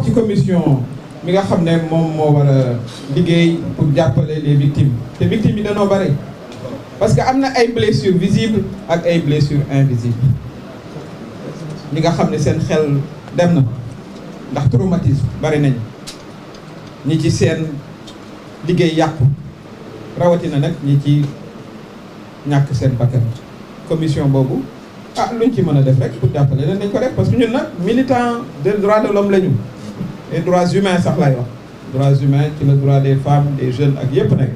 wax ci commission mi nga xam ne moom moo war a liggéey pour jàppale les victimes te victimes yi dañoo bare parce que am na ay blessures visibles ak ay blessures invisibles ñi nga xam ne seen xel dem na ndax traumatisme bari nañ ñi ci seen liggéey yàqu rawatina nag ñi ci ñàkk seen bakkan commission boobu luñ ci mën a def rek pour jàppale leen nañ ko def parce que ñun nag militant des droits de l'homme lañu et droits humains sax laay wax droits humains ci le droit des femmes des jeunes ak yépp nekk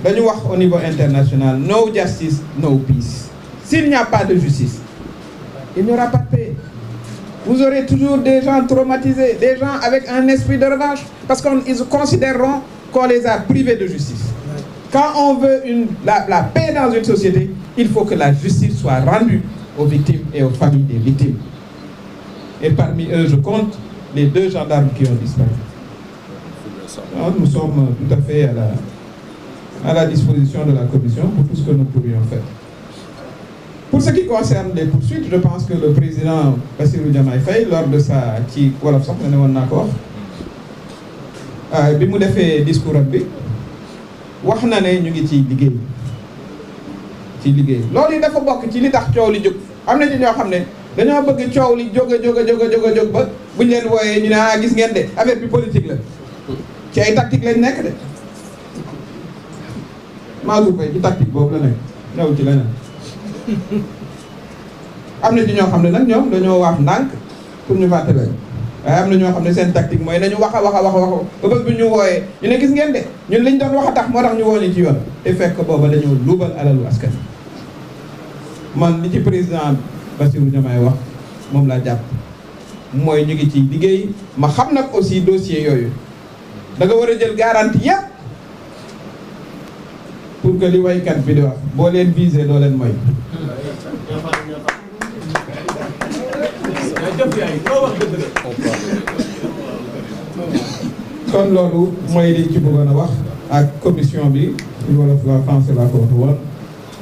dañu wax au niveau international no justice no peace. S'il n'y a pas de justice il n'y aura pas de paix. Vous aurez toujours des gens traumatisés, des gens avec un esprit de revanche parce qu'ils considéreront qu'on les a privés de justice. Quand on veut la paix dans une société, il faut que la justice soit rendue aux victimes et aux familles des victimes. Et parmi eux, je compte les 2 gendarmes qui ont disparu. Alors, nous sommes tout à fait à la disposition de la commission pour tout ce que nous pourrions faire. Pour ce qui concerne les poursuites, je pense que le président Bassirou Diomaye Faye, lors de sa ci wolof sax ne woon naa ko wax bi mu defee discours am bi wax na ne ñu ngi ci liggéey loolu yi dafa bokk ci li tax coow li jóg am na ci ñoo xam ne dañoo bëgg coow li jóg ba buñ leen wooyee ñu ne gis ngeen de affaire bi politique la ci ay tactique lañ nekk de Mansour Faye ci tactique boobu la nekk ñëw ci leneen am na ci ñoo xam ne nag ñoom dañoo wax ndànk pour ñu fàtte leen waaye am na ñoo xam ne seen tactique mooy nañu wax ba bés bu ñu wooyee ñu ne gis ngeen de ñun liñ doon wax a tax moo tax ñu woo ñu ci yoon te fekk booba dañoo luubal alalu askan man li ci président Bassirou Diomaye wax moom laa jàpp mooy ñu ngi ci liggéey ma xam nag aussi dossier yooyu da nga war a jël garantie yépp pour que li waykat bi di wax boo leen visé doo leen mooy kon loolu mooy li ci bëggoon a wax ak commission bi wala la français laa ko wax woon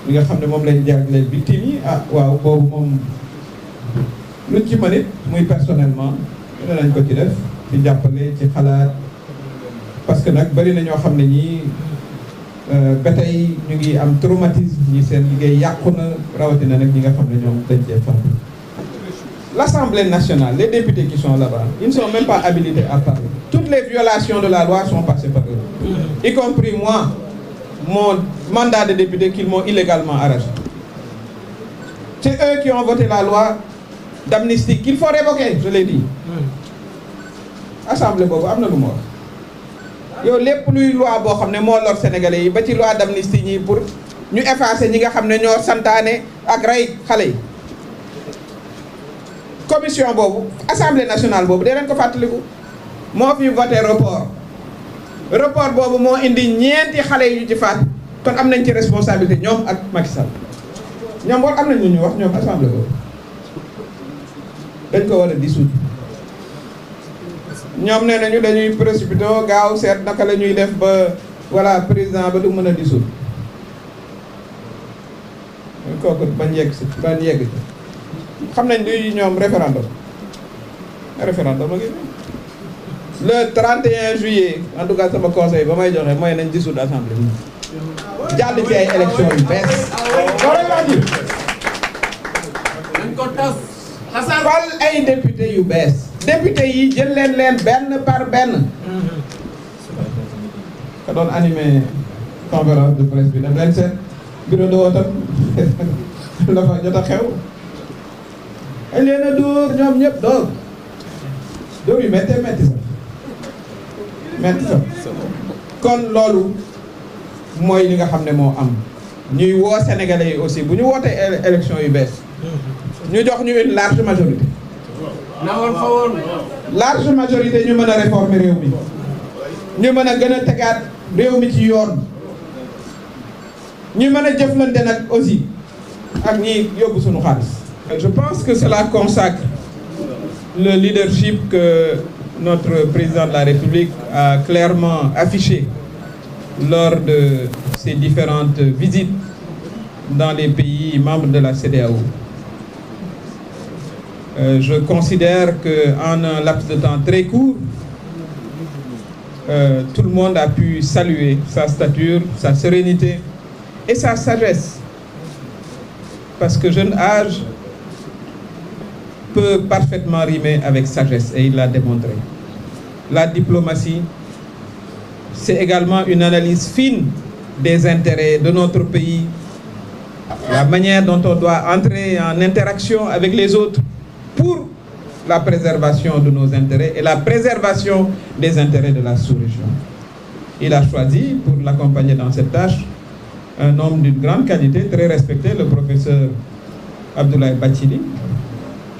li nga xam ne moom lañ jagleel victimes yi waaw boobu moom luñ ci mën it muy personnellement dinañ ko ci def ci jàppale ci xalaat parce que nag bari na ñoo xam ne ñii ba tey ñu ngi am traumatisme ñi seen liggéey yàqu na rawatina nag ñi nga xam ne ñoom dañ cee faatu. L'Assemblée nationale, les députés qui sont là-bas, ils ne sont même pas habilités à parler. Toutes les violations de la loi sont passées par eux. Y compris moi, mon mandat de député qu'ils m'ont illégalement arraché. C'est eux qui ont voté la loi d'amnistie qu'il faut révoquer, je l'ai dit. Assemblée boobu am na lu ma wax yow lépp luy loi boo xam ne moo lor Sénégalais yi ba ci loi d'amnistie ñi pour ñu effacer ñi nga xam ne ñoo santaane ak rey xale yi. Commission boobu Assemblée nationale boobu dee leen ko fàttaliku moo fi voté report boobu moo indi ñeenti xale yu ci faat kon am nañ ci responsabilité ñoom ak Macky Sall ñoom war am nañ lu ñu wax ñoom Assemblée boobu dañ ko war a dissoudre ñoom nee nañu dañuy précipité gaaw seet naka la ñuy def ba voilà président ba du mën a dissoudre kooku bañ yegg si xam nañ luy ñoom référendum ak ngi le 31 juillet en tout cas sama conseil ba may joxe mooy nañ dissoudre assemblée jàll ci ay élections yu bees loolu la ji fal ay député yu bees député yi jël leen benn par benn ka doon animé conférence de presse bi daf leen seet bureau de vote la fa jot a xew ay leen a dóor ñoom ñëpp dóor yu métti sax kon loolu mooy li nga xam ne moo am ñuy woo sénégalais yi aussi bu ñu wootee élection yu bees ñu jox ñu une large majorité large majorité ñu mën a réformer réew mi ñu mën a gën a tegaat réew mi ci yoon ñu mën a jëflante nag aussi ak ñi yóbbu suñu xaalis. Je pense que cela consacre le leadership que notre président de la République a clairement affiché lors de ses différentes visites dans les pays membres de la CEDEAO. Je considère qu'en un laps de temps très court, tout le monde a pu saluer sa stature, sa sérénité et sa sagesse. Parce que jeune âge peut parfaitement rimer avec sagesse, et il l'a démontré. La diplomatie, c'est également une analyse fine des intérêts de notre pays, la manière dont on doit entrer en interaction avec les autres pour la préservation de nos intérêts et la préservation des intérêts de la sous-région. Il a choisi, pour l'accompagner dans cette tâche, un homme d'une grande qualité, très respecté, le professeur Abdoulaye Bathily,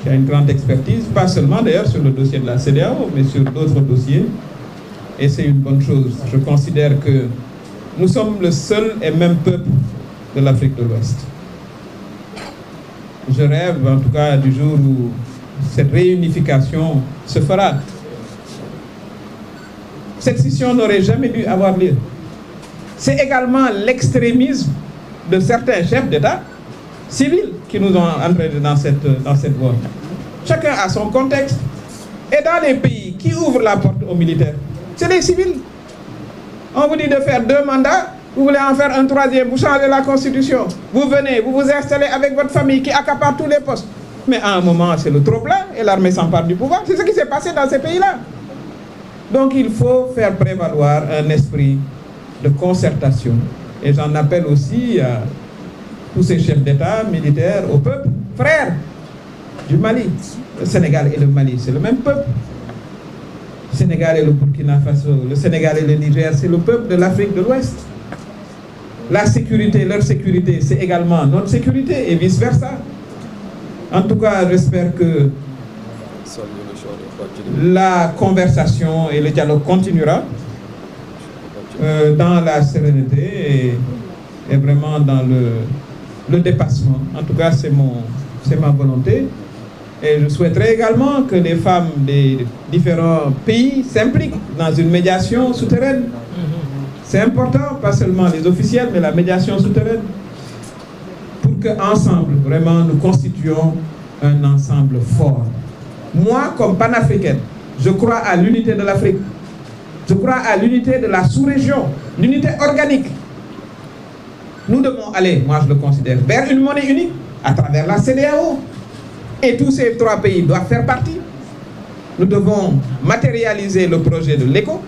qui a une grande expertise, pas seulement d'ailleurs sur le dossier de la CEDEAO, mais sur d'autres dossiers. Et c'est une bonne chose. Je considère que nous sommes le seul et même peuple de l'Afrique de l'Ouest. Je rêve, en tout cas, du jour où cette réunification se fera. Cette scission n'aurait jamais dû avoir lieu. C'est également l'extrémisme de certains chefs d'État civils qui nous ont entraînés dans cette voie. Chacun a son contexte. Et dans les pays qui ouvrent la porte aux militaires, c'est les civils. On vous dit de faire 2 mandats, vous voulez en faire un 3e, vous changez la constitution. Vous venez, vous vous installez avec votre famille qui accapare tous les postes. Mais à un moment, c'est le trop-plein et l'armée s'empare du pouvoir. C'est ce qui s'est passé dans ces pays-là. Donc il faut faire prévaloir un esprit de concertation. Et j'en appelle aussi à tous ces chefs d'État, militaires, au peuple, frères du Mali. Le Sénégal et le Mali, c'est le même peuple. Le Sénégal et le Burkina Faso, le Sénégal et le Niger, c'est le peuple de l'Afrique de l'Ouest. La sécurité, leur sécurité, c'est également notre sécurité et vice-versa. En tout cas, j'espère que la conversation et le dialogue continuera dans la sérénité et vraiment dans le dépassement. En tout cas, c'est ma volonté. Et je souhaiterais également que les femmes des différents pays s'impliquent dans une médiation souterraine. C'est important, pas seulement les officiels, mais la médiation souterraine. Pour qu'ensemble, vraiment, nous constituions un ensemble fort. Moi, comme panafricaine, je crois à l'unité de l'Afrique. Je crois à l'unité de la sous-région, l'unité organique. Nous devons aller, moi je le considère, vers une monnaie unique à travers la CEDEAO. Et tous ces 3 pays doivent faire partie. Nous devons matérialiser le projet de l'ECO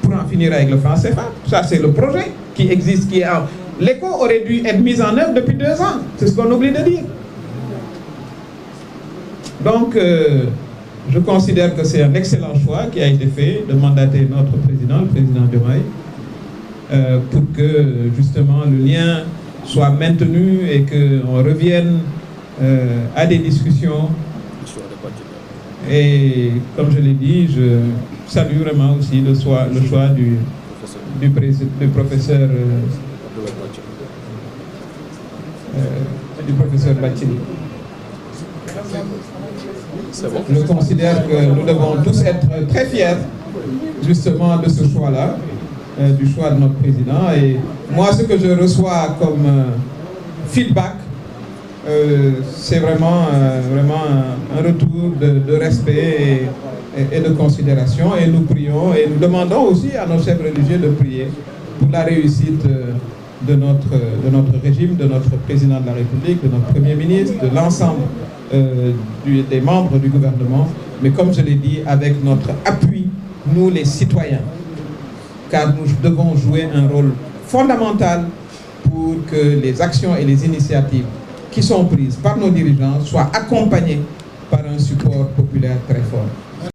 pour en finir avec le franc CFA. Ça, c'est le projet qui existe, qui est en... L'ECO aurait dû être mis en œuvre depuis 2 ans. C'est ce qu'on oublie de dire. Donc, je considère que c'est un excellent choix qui a été fait de mandater notre président, le président Diomaye, pour que, justement, le lien soit maintenu et qu'on revienne à des discussions. Et comme je l'ai dit, je salue vraiment aussi le choix du professeur Bathily. Je considère que nous devons tous être très fiers justement de ce choix-là, du choix de notre président. Et moi, ce que je reçois comme feedback, c'est vraiment un retour de respect et de considération. Et nous prions et nous demandons aussi à nos chefs religieux de prier pour la réussite de notre régime, de notre président de la République, de notre Premier ministre, de l'ensemble des membres du gouvernement. Mais comme je l'ai dit, avec notre appui, nous les citoyens, car nous devons jouer un rôle fondamental pour que les actions et les initiatives qui sont prises par nos dirigeants soient accompagnées par un support populaire très fort.